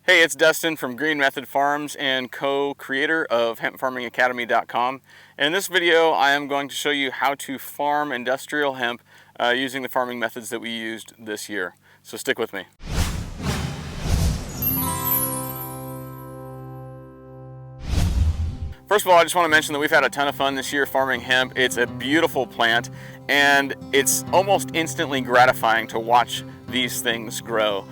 Hey, it's Dustin from Green Method Farms and co-creator of hempfarmingacademy.com. And in this video, I am going to show you how to farm industrial hemp using the farming methods that we used this year. So stick with me. First of all, I just want to mention that we've had a ton of fun this year farming hemp. It's a beautiful plant, and it's almost instantly gratifying to watch these things grow.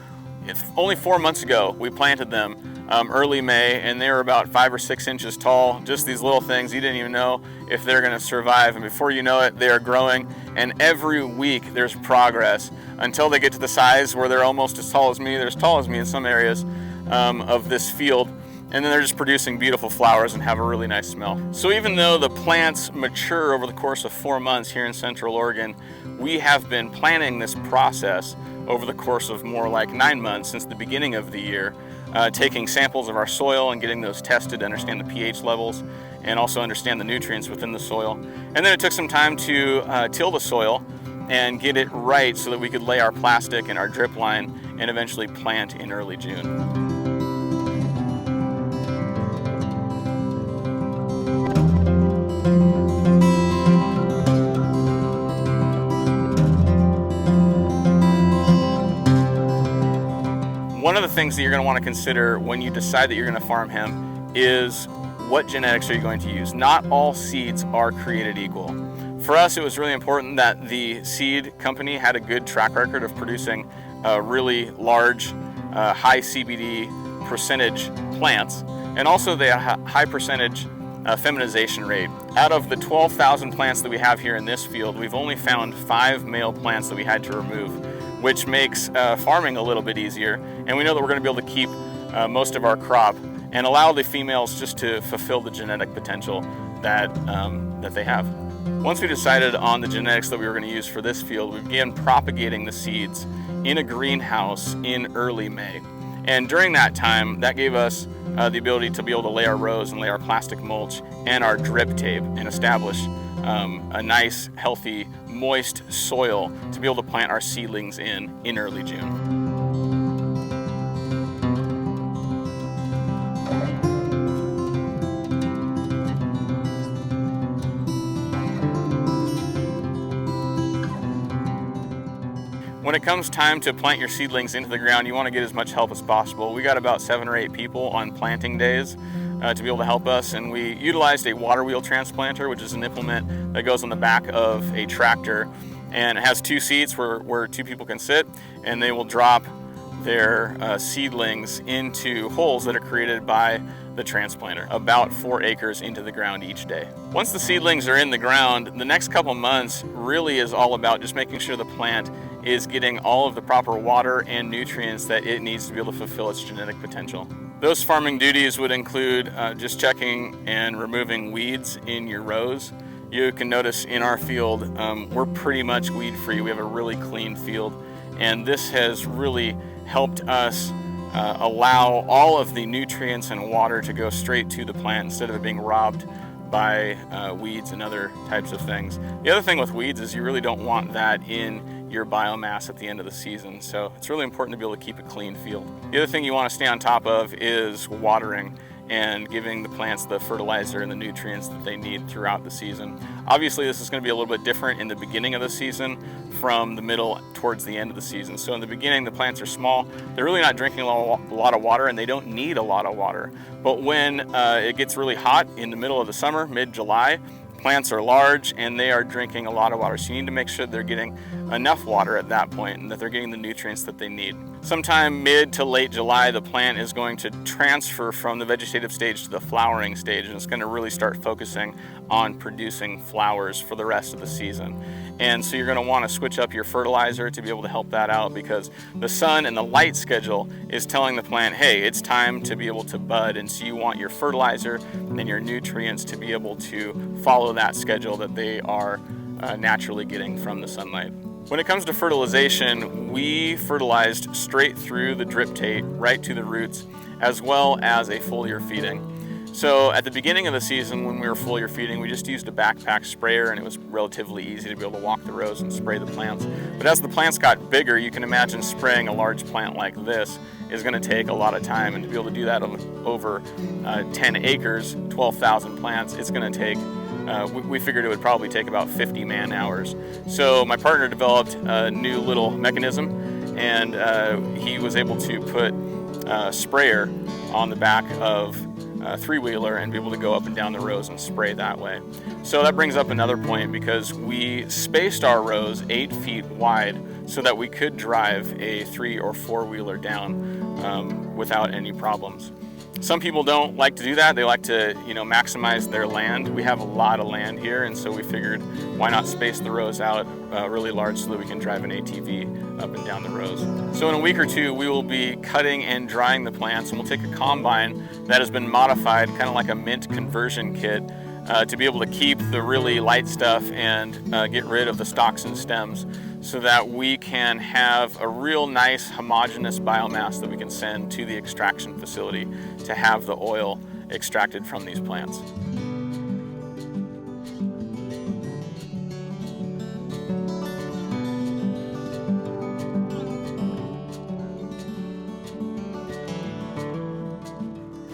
Only 4 months ago, we planted them early May, and they were about 5 or 6 inches tall. Just these little things, you didn't even know if they're going to survive, and before you know it, they are growing, and every week there's progress until they get to the size where they're almost as tall as me. They're as tall as me in some areas of this field. And then they're just producing beautiful flowers and have a really nice smell. So even though the plants mature over the course of 4 months here in Central Oregon, we have been planning this process over the course of more like 9 months since the beginning of the year, taking samples of our soil and getting those tested to understand the pH levels and also understand the nutrients within the soil. And then it took some time to till the soil and get it right so that we could lay our plastic and our drip line and eventually plant in early June. One of the things that you're going to want to consider when you decide that you're going to farm hemp is what genetics are you going to use. Not all seeds are created equal. For us, it was really important that the seed company had a good track record of producing really large, high CBD percentage plants, and also they had a high percentage feminization rate. Out of the 12,000 plants that we have here in this field, we've only found 5 male plants that we had to remove, which makes farming a little bit easier. And we know that we're going to be able to keep most of our crop and allow the females just to fulfill the genetic potential that they have. Once we decided on the genetics that we were going to use for this field, we began propagating the seeds in a greenhouse in early May. And during that time, that gave us the ability to be able to lay our rows and lay our plastic mulch and our drip tape and establish a nice, healthy, moist soil to be able to plant our seedlings in early June. When it comes time to plant your seedlings into the ground, you want to get as much help as possible. We got about 7 or 8 people on planting days to be able to help us, and we utilized a water wheel transplanter, which is an implement that goes on the back of a tractor, and it has 2 seats where 2 people can sit, and they will drop their seedlings into holes that are created by the transplanter, about 4 acres into the ground each day. Once the seedlings are in the ground, the next couple months really is all about just making sure the plant is getting all of the proper water and nutrients that it needs to be able to fulfill its genetic potential. Those farming duties would include just checking and removing weeds in your rows. You can notice in our field, we're pretty much weed-free. We have a really clean field, and this has really helped us allow all of the nutrients and water to go straight to the plant instead of it being robbed by weeds and other types of things. The other thing with weeds is you really don't want that in your biomass at the end of the season, so it's really important to be able to keep a clean field. The other thing you want to stay on top of is watering and giving the plants the fertilizer and the nutrients that they need throughout the season. Obviously, this is going to be a little bit different in the beginning of the season from the middle towards the end of the season. So in the beginning, the plants are small. They're really not drinking a lot of water, and they don't need a lot of water. But when it gets really hot in the middle of the summer, mid-July, plants are large and they are drinking a lot of water. So you need to make sure they're getting enough water at that point and that they're getting the nutrients that they need. Sometime mid to late July, the plant is going to transfer from the vegetative stage to the flowering stage, and it's going to really start focusing on producing flowers for the rest of the season. And so you're going to want to switch up your fertilizer to be able to help that out, because the sun and the light schedule is telling the plant, hey, it's time to be able to bud. And so you want your fertilizer and your nutrients to be able to follow that schedule that they are naturally getting from the sunlight. When it comes to fertilization, we fertilized straight through the drip tape right to the roots, as well as a foliar feeding. So at the beginning of the season, when we were foliar feeding, we just used a backpack sprayer, and it was relatively easy to be able to walk the rows and spray the plants. But as the plants got bigger, you can imagine spraying a large plant like this is going to take a lot of time, and to be able to do that over 10 acres, 12,000 plants, it's going to take, we figured it would probably take about 50 man-hours. So my partner developed a new little mechanism, and he was able to put a sprayer on the back of a three-wheeler and be able to go up and down the rows and spray that way. So that brings up another point, because we spaced our rows 8 feet wide so that we could drive a 3 or 4-wheeler down without any problems. Some people don't like to do that. They like to, maximize their land. We have a lot of land here, and so we figured, why not space the rows out really large so that we can drive an ATV up and down the rows. So in a week or two, we will be cutting and drying the plants, and we'll take a combine that has been modified, kind of like a mint conversion kit, to be able to keep the really light stuff and get rid of the stalks and stems, so that we can have a real nice homogeneous biomass that we can send to the extraction facility to have the oil extracted from these plants.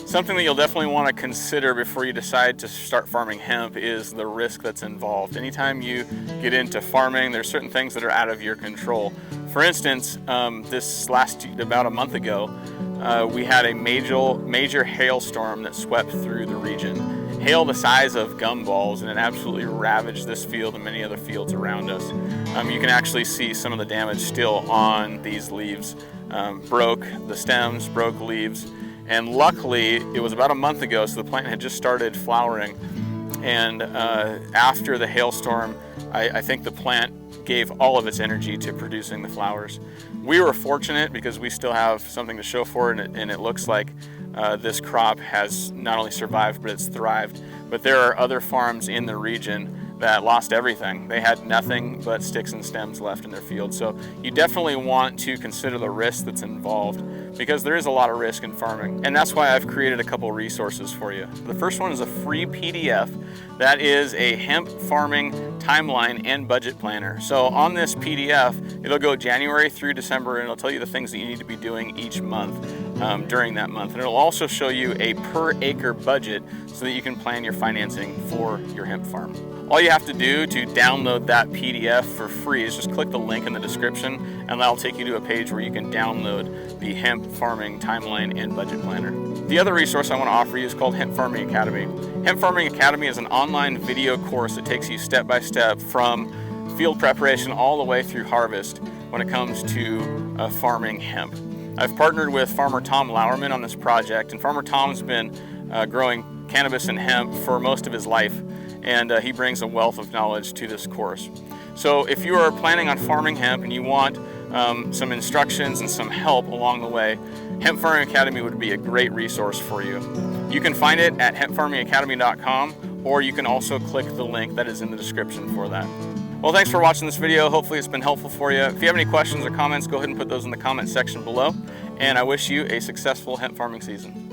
Something that you'll definitely want to consider before you decide to start farming hemp is the risk that's involved. Anytime you get into farming, there's certain things that are out of your control. For instance, about a month ago, we had a major hailstorm that swept through the region. Hail the size of gumballs, and it absolutely ravaged this field and many other fields around us. You can actually see some of the damage still on these leaves. Broke the stems, broke leaves. And luckily, it was about a month ago, so the plant had just started flowering. And after the hailstorm, I think the plant gave all of its energy to producing the flowers. We were fortunate because we still have something to show for it, and it looks like this crop has not only survived, but it's thrived. But there are other farms in the region that lost everything. They had nothing but sticks and stems left in their field. So you definitely want to consider the risk that's involved, because there is a lot of risk in farming. And that's why I've created a couple resources for you. The first one is a free PDF that is a hemp farming timeline and budget planner. So on this PDF, it'll go January through December, and it'll tell you the things that you need to be doing each month during that month. And it'll also show you a per acre budget so that you can plan your financing for your hemp farm. All you have to do to download that PDF for free is just click the link in the description, and that'll take you to a page where you can download the hemp farming timeline and budget planner. The other resource I want to offer you is called Hemp Farming Academy. Hemp Farming Academy is an online video course that takes you step by step from field preparation all the way through harvest when it comes to farming hemp. I've partnered with farmer Tom Lauerman on this project, and farmer Tom's been growing cannabis and hemp for most of his life, and he brings a wealth of knowledge to this course. So if you are planning on farming hemp and you want some instructions and some help along the way, Hemp Farming Academy would be a great resource for you. You can find it at hempfarmingacademy.com, or you can also click the link that is in the description for that. Well, thanks for watching this video. Hopefully it's been helpful for you. If you have any questions or comments, go ahead and put those in the comment section below, and I wish you a successful hemp farming season.